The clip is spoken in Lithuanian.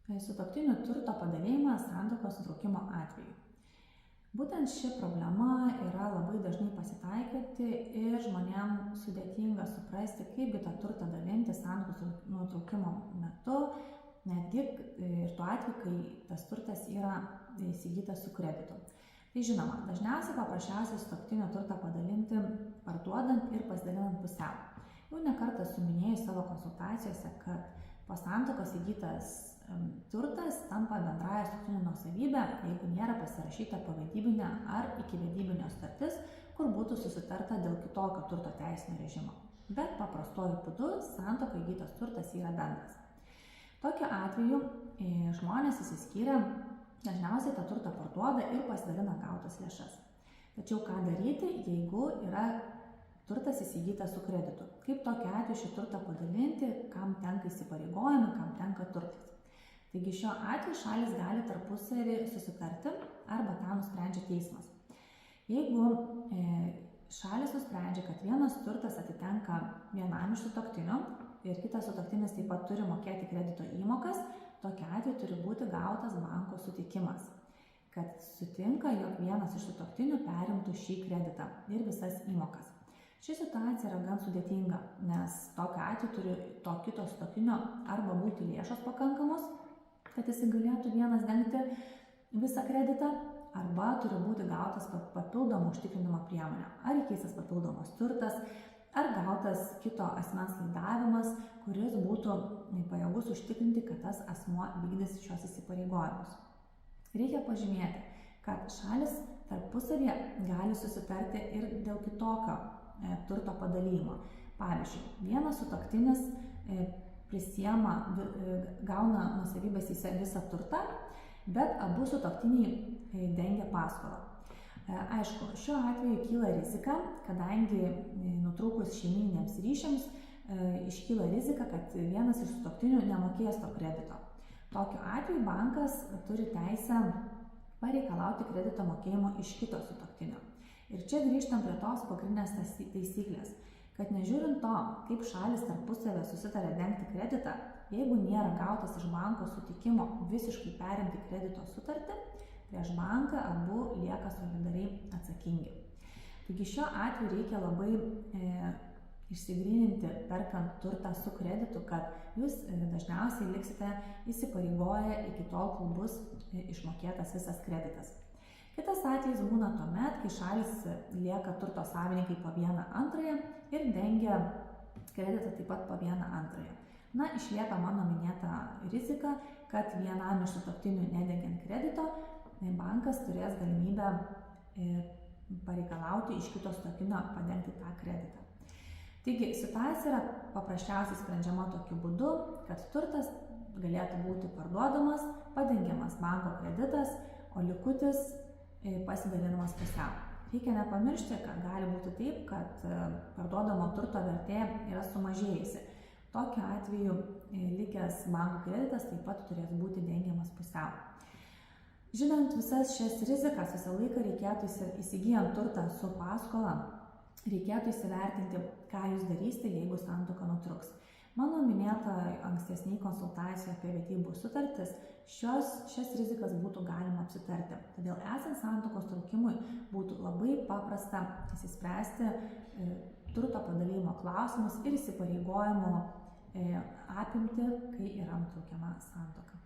sutuoktinių turto padalijimas santuokos nutraukimo atveju. Būtent ši problema yra labai dažnai pasitaikanti ir žmonėms sudėtinga suprasti, kaipgi tą turtą dalinti santuokos nutraukimo metu, netgi ir tuo atveju, kai tas turtas yra įsigytas su kreditu. Tai žinoma, dažniausiai paprasčiausiai sutuoktinio turtą padalinti parduodant ir pasidalinant pusiau. Jau nekartą suminėjau savo konsultacijose, kad po santuokos įgytas turtas tampa bendraja sutuoktinių nuosavybė, jeigu nėra pasirašyta povedybinė ar ikivedybinė sutartis, kur būtų susitarta dėl kitokio turto teisinio režimo. Bet paprastuoju būdu santuokai įgytas turtas yra bendras. Tokiu atveju žmonės išsiskyrę dažniausiai tą turtą parduoda ir pasidalina gautas lėšas. Tačiau ką daryti, jeigu yra turtas įsigytas su kreditu? Kaip tokiu atveju šį turtą padalinti, kam tenka įsipareigojimai, kam tenka turtas? Taigi šiuo atveju šalis gali tarpusavį susitarti arba tą nusprendžia teismas. Jeigu šalis nusprendžia, kad vienas turtas atitenka vienam iš sutuoktinių ir kitas sutuoktinis taip pat turi mokėti kredito įmokas, tokiu atveju turi būti gautas banko sutikimas, kad sutinka, jog vienas iš sutuoktinių perimtų šį kreditą ir visas įmokas. Ši situacija yra gan sudėtinga, nes tokiu atveju turi to kito sutuoktinio arba būti lėšos pakankamos, kad jis galėtų vienas dengti visą kreditą, arba turi būti gautas papildomą užtikrinimo priemonę, ar įkeistas papildomas turtas, ar gautas kito asmens laidavimas, kuris būtų pajėgus užtikrinti, kad tas asmuo vykdys šios įsipareigojimus. Reikia pažymėti, kad šalis tarpusavyje gali susitarti ir dėl kitokio turto padalymo. Pavyzdžiui, vienas sutuoktinis gauna nuosavybės į visą turtą, bet abu sutuoktiniai dengia paskolą. Aišku, šiuo atveju kyla rizika, kadangi nutrūkus šeimyniniams ryšiams iškyla rizika, kad vienas iš sutuoktinių nemokės to kredito. Tokiu atveju bankas turi teisę pareikalauti kredito mokėjimo iš kito sutuoktinio. Ir čia grįžtam prie tos pagrindinės taisyklės, kad nežiūrint to, kaip šalis tarpusavę susitarė dengti kreditą, jeigu nėra gautas iš banko sutikimo visiškai perimti kredito sutartį, prieš banką abu lieka solidariai atsakingi. Taigi šiuo atveju reikia labai išsigryninti, perkant turtą su kreditu, kad jūs dažniausiai liksite įsipareigoję iki tol, kol bus išmokėtas visas kreditas. Kitas atvejis būna tuomet, kai šalis lieka turto savininkai po vieną antrąją ir dengia kreditą taip pat po vieną antrąją. Na, išlieka mano minėta rizika, kad vienam iš sutuoktinių nedengiant kredito, bankas turės galimybę pareikalauti iš kito sutuoktinio padengti tą kreditą. Taigi, situacija yra paprasčiausiai sprendžiama tokiu būdu, kad turtas galėtų būti parduodamas, padengiamas banko kreditas, o likutis pasidalinamas pusiau. Reikia nepamiršti, kad gali būti taip, kad parduodamo turto vertė yra sumažėjusi. Tokiu atveju likęs banko kreditas taip pat turės būti dengiamas pusiau. Žinant visas šias rizikas, visą laiką reikėtų įsigyjant turtą su paskola, reikėtų įsivertinti, ką jūs darysite, jeigu santuoka nutruks. Mano minėta ankstesniai konsultacijoje apie vedybų sutartis, šias rizikas būtų galima apsitarti. Todėl esant santuokos nutraukimui būtų labai paprasta įsispręsti turto padalijimo klausimus ir įsipareigojimo apimti, kai yra nutraukiama santuoka.